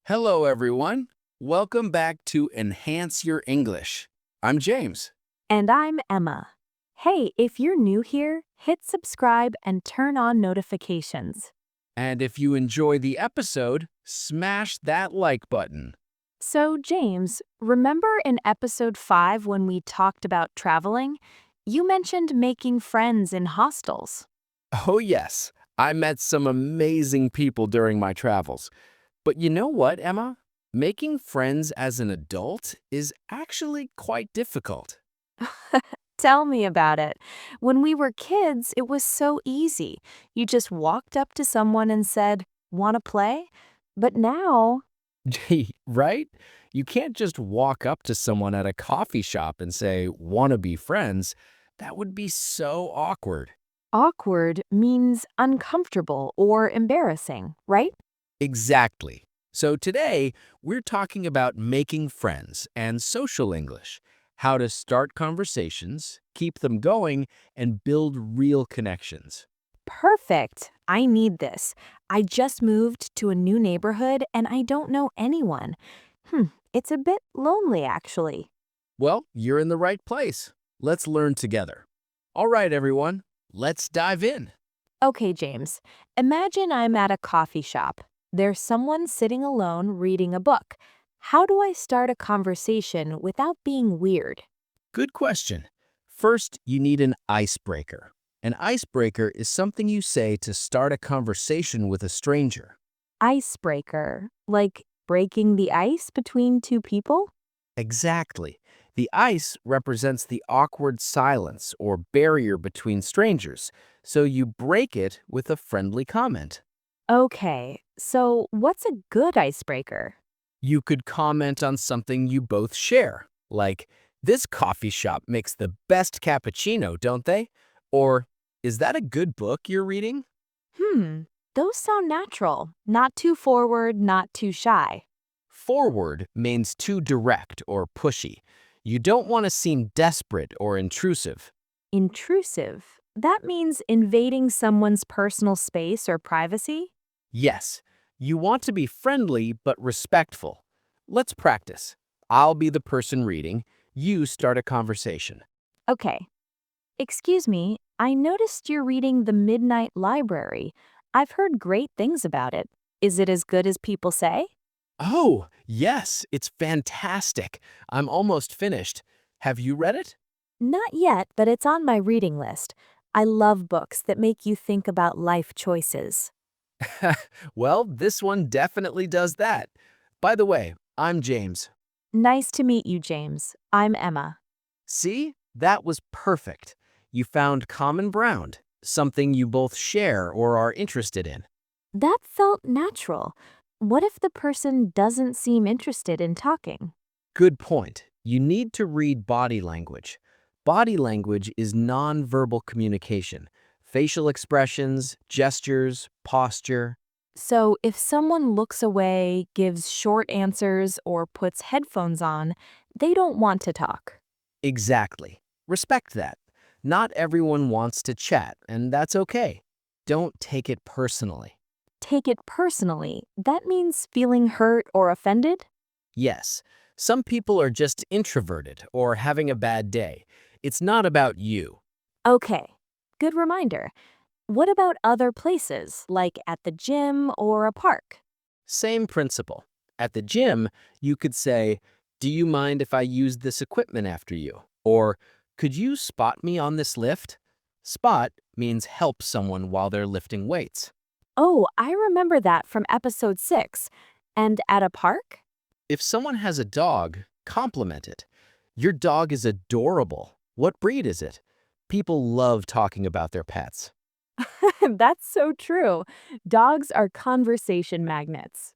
Hello, everyone. Welcome back to Enhance Your English. I'm James. And I'm Emma. Hey, if you're new here, hit subscribe and turn on notifications. And if you enjoy the episode, smash that like button. So, James, remember in episode 5 when we talked about traveling? You mentioned making friends in hostels. Oh, yes, I met some amazing people during my travels. But you know what, Emma? Making friends as an adult is actually quite difficult. Tell me about it. When we were kids, it was so easy. You just walked up to someone and said, "Want to play?" But now, Gee, right? You can't just walk up to someone at a coffee shop and say, "Wanna be friends?" That would be so awkward. awkward means uncomfortable or embarrassing, right? Exactly. So today, we're talking about making friends and social English, how to start conversations, keep them going, and build real connections. Perfect. I need this. I just moved to a new neighborhood and I don't know anyone. It's a bit lonely actually. Well, you're in the right place. Let's learn together. All right, everyone, let's dive in. Okay, James. Imagine I'm at a coffee shop. There's someone sitting alone reading a book. How do I start a conversation without being weird? Good question. First, you need an icebreaker. An icebreaker is something you say to start a conversation with a stranger. Icebreaker, like breaking the ice between two people? Exactly. The ice represents the awkward silence or barrier between strangers, so you break it with a friendly comment. Okay, so what's a good icebreaker? You could comment on something you both share, like, "This coffee shop makes the best cappuccino, don't they?" Or, "Is that a good book you're reading?" Hmm, those sound natural. Not too forward, not too shy. Forward means too direct or pushy. You don't want to seem desperate or intrusive. Intrusive. That means invading someone's personal space or privacy? Yes, you want to be friendly but respectful. Let's practice. I'll be the person reading. You start a conversation. Okay. Excuse me, I noticed you're reading The Midnight Library. I've heard great things about it. Is it as good as people say? Oh, yes, it's fantastic. I'm almost finished. Have you read it? Not yet, but it's on my reading list. I love books that make you think about life choices. Well, this one definitely does that. By the way, I'm James. Nice to meet you, James. I'm Emma. See? That was perfect. You found common ground, something you both share or are interested in. That felt natural. What if the person doesn't seem interested in talking? Good point. You need to read body language. Body language is nonverbal communication. Facial expressions, gestures, posture. So, if someone looks away, gives short answers, or puts headphones on, they don't want to talk. Exactly. Respect that. Not everyone wants to chat, and that's okay. Don't take it personally. Take it personally. That means feeling hurt or offended? Yes, some people are just introverted or having a bad day. It's not about you. Okay, good reminder. What about other places, like at the gym or a park? Same principle. At the gym, you could say, "Do you mind if I use this equipment after you?" Or, "Could you spot me on this lift?" Spot means help someone while they're lifting weights. Oh, I remember that from episode 6. And at a park? If someone has a dog, compliment it. "Your dog is adorable. What breed is it?" People love talking about their pets. That's so true. Dogs are conversation magnets.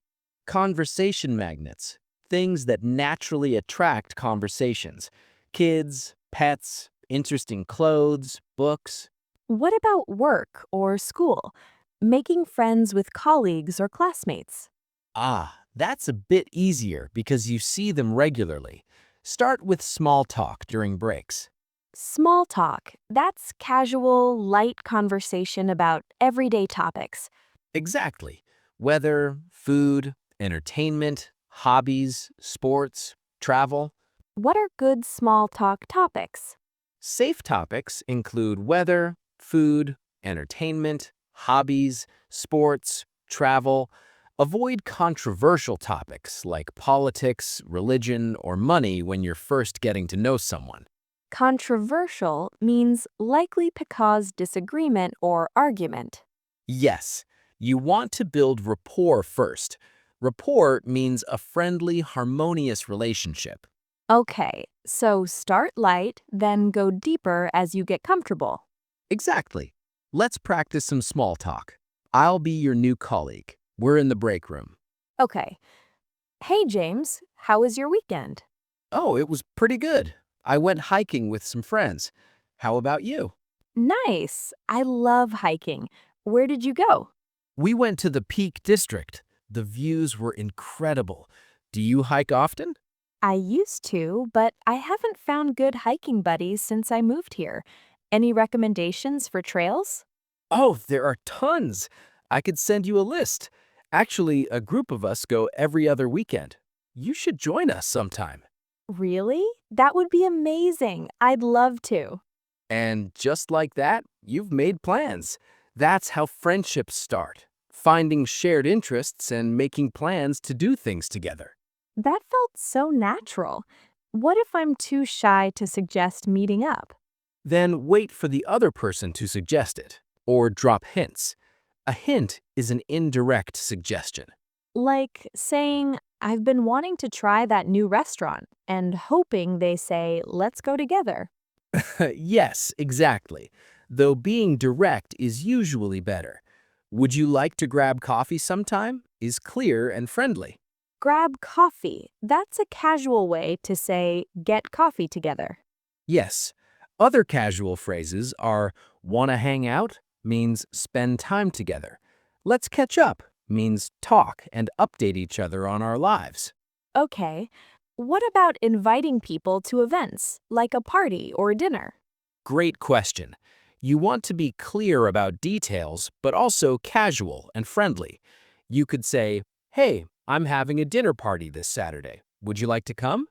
Conversation magnets, things that naturally attract conversations. Kids, pets, interesting clothes, books. What about work or school? Making friends with colleagues or classmates? Ah, that's a bit easier because you see them regularly. Start with small talk during breaks. Small talk. That's casual, light conversation about everyday topics. Exactly. Weather, food, entertainment, hobbies, sports, travel. What are good small talk topics? Safe topics include weather, food, entertainment, hobbies, sports, travel. Avoid controversial topics like politics, religion, or money when you're first getting to know someone. Controversial means likely to cause disagreement or argument. Yes, you want to build rapport first. Rapport means a friendly, harmonious relationship. Okay, so start light, then go deeper as you get comfortable. Exactly. Let's practice some small talk. I'll be your new colleague. We're in the break room. Okay. Hey, James, how was your weekend? Oh, it was pretty good. I went hiking with some friends. How about you? Nice. I love hiking. Where did you go? We went to the Peak District. The views were incredible. Do you hike often? I used to, but I haven't found good hiking buddies since I moved here. Any recommendations for trails? Oh, there are tons. I could send you a list. Actually, a group of us go every other weekend. You should join us sometime. Really? That would be amazing. I'd love to. And just like that, you've made plans. That's how friendships start. Finding shared interests and making plans to do things together. That felt so natural. What if I'm too shy to suggest meeting up? Then wait for the other person to suggest it, or drop hints. A hint is an indirect suggestion. Like saying, I've been wanting to try that new restaurant, and hoping they say, let's go together. Yes, exactly. Though being direct is usually better. Would you like to grab coffee sometime? Is clear and friendly. Grab coffee. That's a casual way to say, get coffee together. Yes. Other casual phrases are wanna hang out means spend time together. Let's catch up means talk and update each other on our lives. Okay. What about inviting people to events, like a party or dinner? Great question. You want to be clear about details, but also casual and friendly. You could say, hey, I'm having a dinner party this Saturday. Would you like to come?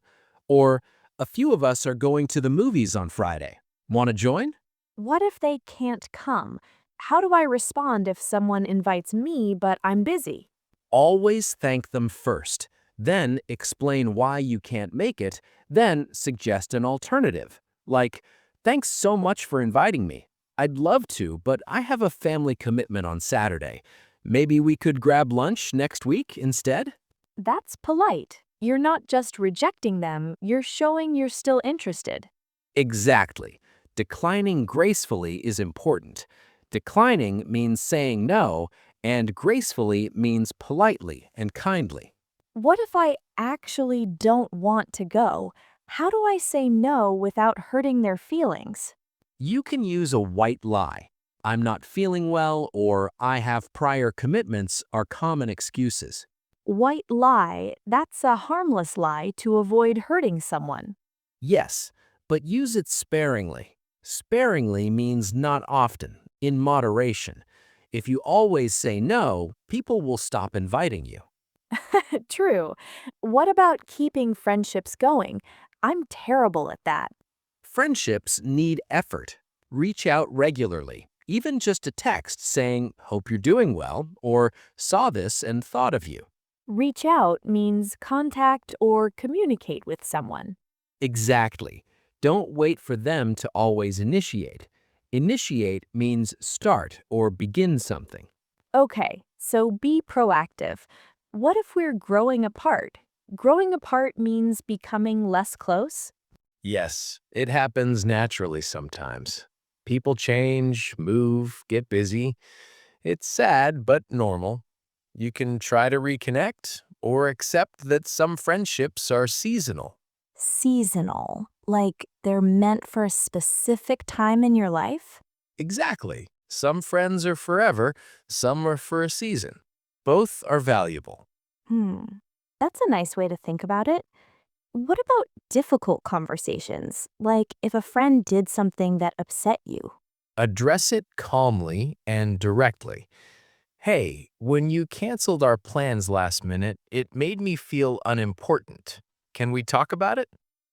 Or, a few of us are going to the movies on Friday. Want to join? What if they can't come? How do I respond if someone invites me but I'm busy? Always thank them first. Then explain why you can't make it. Then suggest an alternative. Like, thanks so much for inviting me. I'd love to, but I have a family commitment on Saturday. Maybe we could grab lunch next week instead? That's polite. You're not just rejecting them, you're showing you're still interested. Exactly. Declining gracefully is important. Declining means saying no, and gracefully means politely and kindly. What if I actually don't want to go? How do I say no without hurting their feelings? You can use a white lie. I'm not feeling well or I have prior commitments are common excuses. White lie, that's a harmless lie to avoid hurting someone. Yes, but use it sparingly. Sparingly means not often, in moderation. If you always say no, people will stop inviting you. True. What about keeping friendships going? I'm terrible at that. Friendships need effort. Reach out regularly, even just a text saying, hope you're doing well, or saw this and thought of you. Reach out means contact or communicate with someone. Exactly. Don't wait for them to always initiate. Initiate means start or begin something. Okay, so be proactive. What if we're growing apart? Growing apart means becoming less close? Yes, it happens naturally sometimes. People change, move, get busy. It's sad, but normal. You can try to reconnect or accept that some friendships are seasonal. Seasonal, like they're meant for a specific time in your life? Exactly. Some friends are forever, some are for a season. Both are valuable. Hmm, that's a nice way to think about it. What about difficult conversations? Like if a friend did something that upset you? Address it calmly and directly. Hey, when you canceled our plans last minute, it made me feel unimportant. Can we talk about it?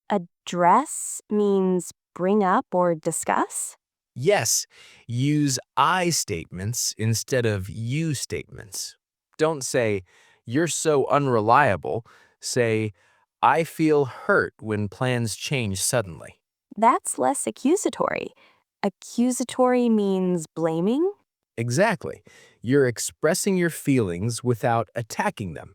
Address means bring up or discuss. Yes, use I statements instead of you statements. Don't say, you're so unreliable. Say, I feel hurt when plans change suddenly. That's less accusatory. Accusatory means blaming. Exactly. You're expressing your feelings without attacking them.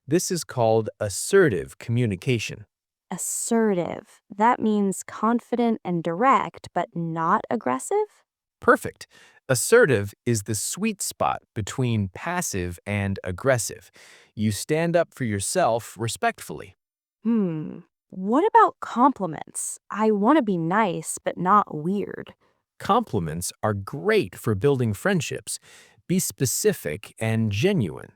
This is called assertive communication. Assertive. That means confident and direct, but not aggressive? Perfect. Assertive is the sweet spot between passive and aggressive. You stand up for yourself respectfully. Hmm. What about compliments? I want to be nice, but not weird. Compliments are great for building friendships. Be specific and genuine.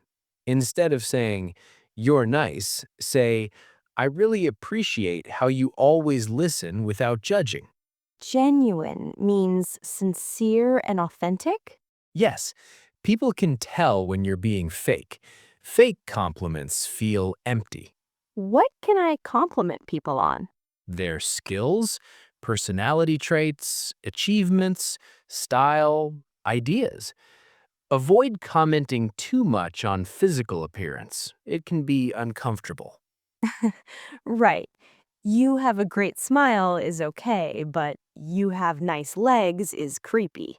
Instead of saying, you're nice, say, I really appreciate how you always listen without judging. Genuine means sincere and authentic? Yes, people can tell when you're being fake. Fake compliments feel empty. What can I compliment people on? Their skills, personality traits, achievements, style, ideas. Avoid commenting too much on physical appearance. It can be uncomfortable. Right. You have a great smile is okay, but you have nice legs is creepy.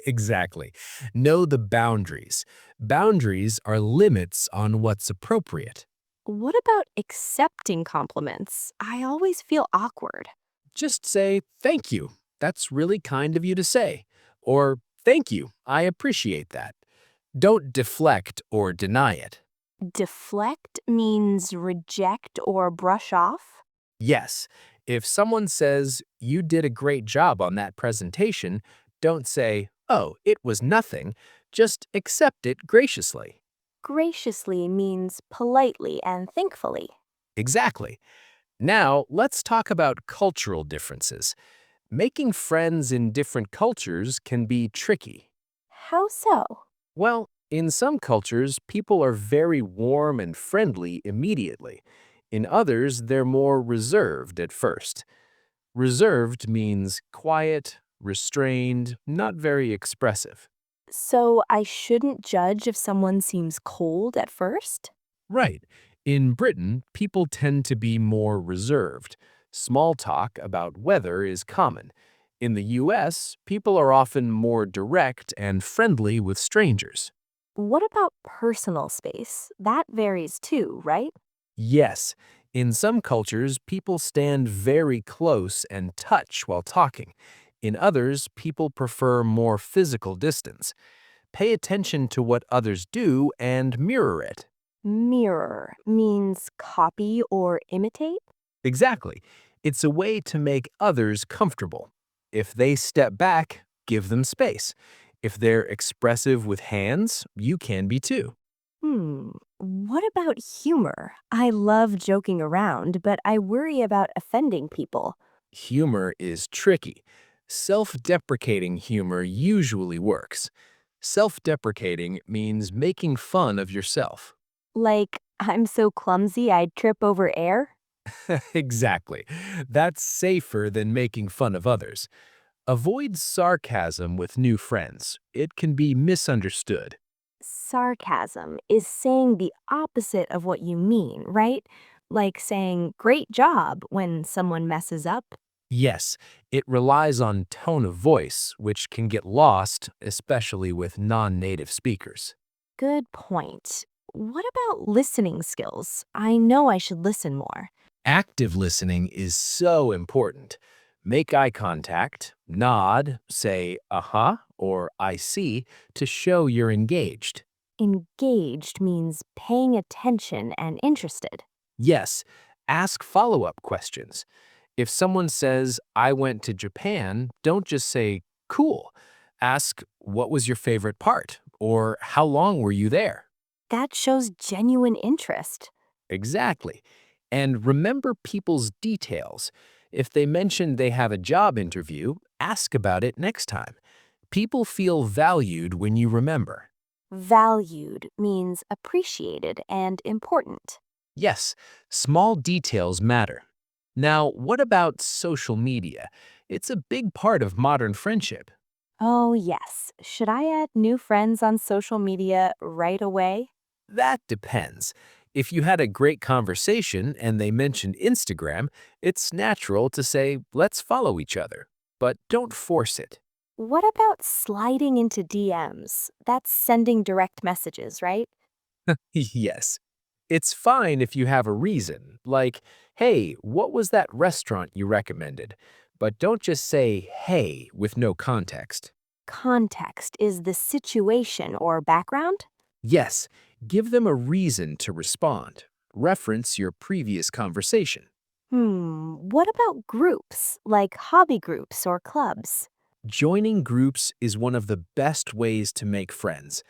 Exactly. Know the boundaries. Boundaries are limits on what's appropriate. What about accepting compliments? I always feel awkward. Just say, thank you. That's really kind of you to say. Or, thank you. I appreciate that. Don't deflect or deny it. Deflect means reject or brush off. Yes, if someone says, you did a great job on that presentation, don't say, oh, it was nothing. Just accept it graciously. Graciously means politely and thankfully. Exactly. Now, let's talk about cultural differences. Making friends in different cultures can be tricky. How so? Well, in some cultures, people are very warm and friendly immediately. In others, they're more reserved at first. Reserved means quiet, restrained, not very expressive. So I shouldn't judge if someone seems cold at first? Right. In Britain, people tend to be more reserved. Small talk about weather is common. In the US, people are often more direct and friendly with strangers. What about personal space? That varies too, right? Yes, in some cultures, people stand very close and touch while talking. In others, people prefer more physical distance. Pay attention to what others do and mirror it. Mirror means copy or imitate? Exactly. It's a way to make others comfortable. If they step back, give them space. If they're expressive with hands, you can be too. What about humor? I love joking around, but I worry about offending people. Humor is tricky. Self-deprecating humor usually works. Self-deprecating means making fun of yourself. Like, I'm so clumsy I'd trip over air? Exactly. That's safer than making fun of others. Avoid sarcasm with new friends. It can be misunderstood. Sarcasm is saying the opposite of what you mean, right? Like saying, great job when someone messes up. Yes, it relies on tone of voice, which can get lost, especially with non-native speakers. Good point. What about listening skills? I know I should listen more. Active listening is so important. Make eye contact, nod, say uh-huh or I see to show you're engaged. Engaged means paying attention and interested. Yes, ask follow-up questions. If someone says, I went to Japan, don't just say, cool. Ask, what was your favorite part? Or how long were you there? That shows genuine interest. Exactly. And remember people's details. If they mention they have a job interview, ask about it next time. People feel valued when you remember. Valued means appreciated and important. Yes, small details matter. Now, what about social media? It's a big part of modern friendship. Oh, yes. Should I add new friends on social media right away? That depends. If you had a great conversation and they mentioned Instagram, it's natural to say, let's follow each other. But don't force it. What about sliding into DMs? That's sending direct messages, right? Yes. It's fine if you have a reason, like, hey, what was that restaurant you recommended? But don't just say, hey, with no context. Context is the situation or background? Yes, give them a reason to respond. Reference your previous conversation. What about groups, like hobby groups or clubs? Joining groups is one of the best ways to make friends.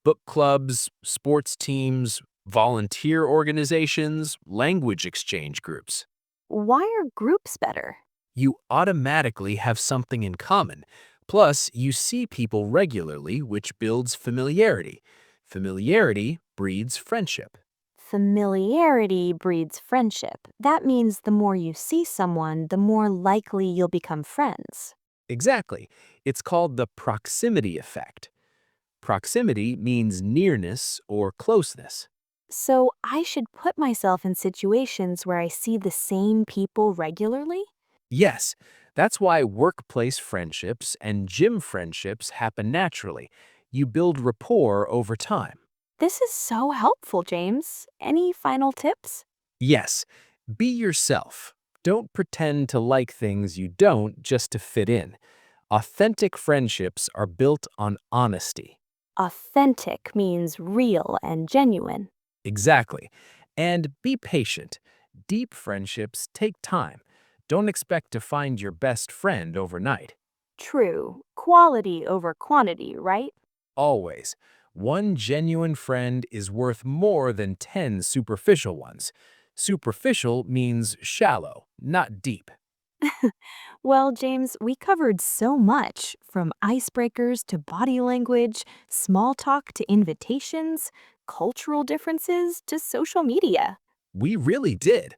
Book clubs, sports teams, volunteer organizations, language exchange groups. Why are groups better? You automatically have something in common. Plus, you see people regularly, which builds familiarity. Familiarity breeds friendship. Familiarity breeds friendship. That means the more you see someone, the more likely you'll become friends. Exactly. It's called the proximity effect. Proximity means nearness or closeness. So I should put myself in situations where I see the same people regularly? Yes, that's why workplace friendships and gym friendships happen naturally. You build rapport over time. This is so helpful, James. Any final tips? Yes, be yourself. Don't pretend to like things you don't just to fit in. Authentic friendships are built on honesty. Authentic means real and genuine. Exactly. And be patient. Deep friendships take time. Don't expect to find your best friend overnight. True. Quality over quantity, right? Always. One genuine friend is worth more than 10 superficial ones. Superficial means shallow, not deep. Well, James, we covered so much from icebreakers to body language, small talk to invitations, cultural differences to social media. We really did.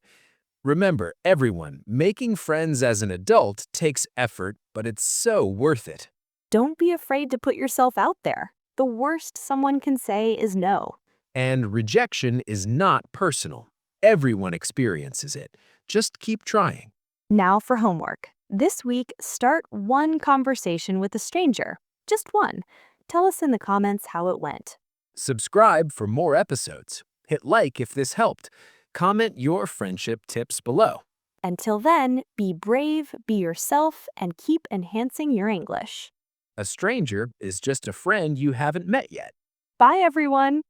Remember, everyone, making friends as an adult takes effort, but it's so worth it. Don't be afraid to put yourself out there. The worst someone can say is no. And rejection is not personal. Everyone experiences it. Just keep trying. Now for homework. This week, start one conversation with a stranger. Just one. Tell us in the comments how it went. Subscribe for more episodes. Hit like if this helped. Comment your friendship tips below. Until then, be brave, be yourself, and keep enhancing your English. A stranger is just a friend you haven't met yet. Bye, everyone!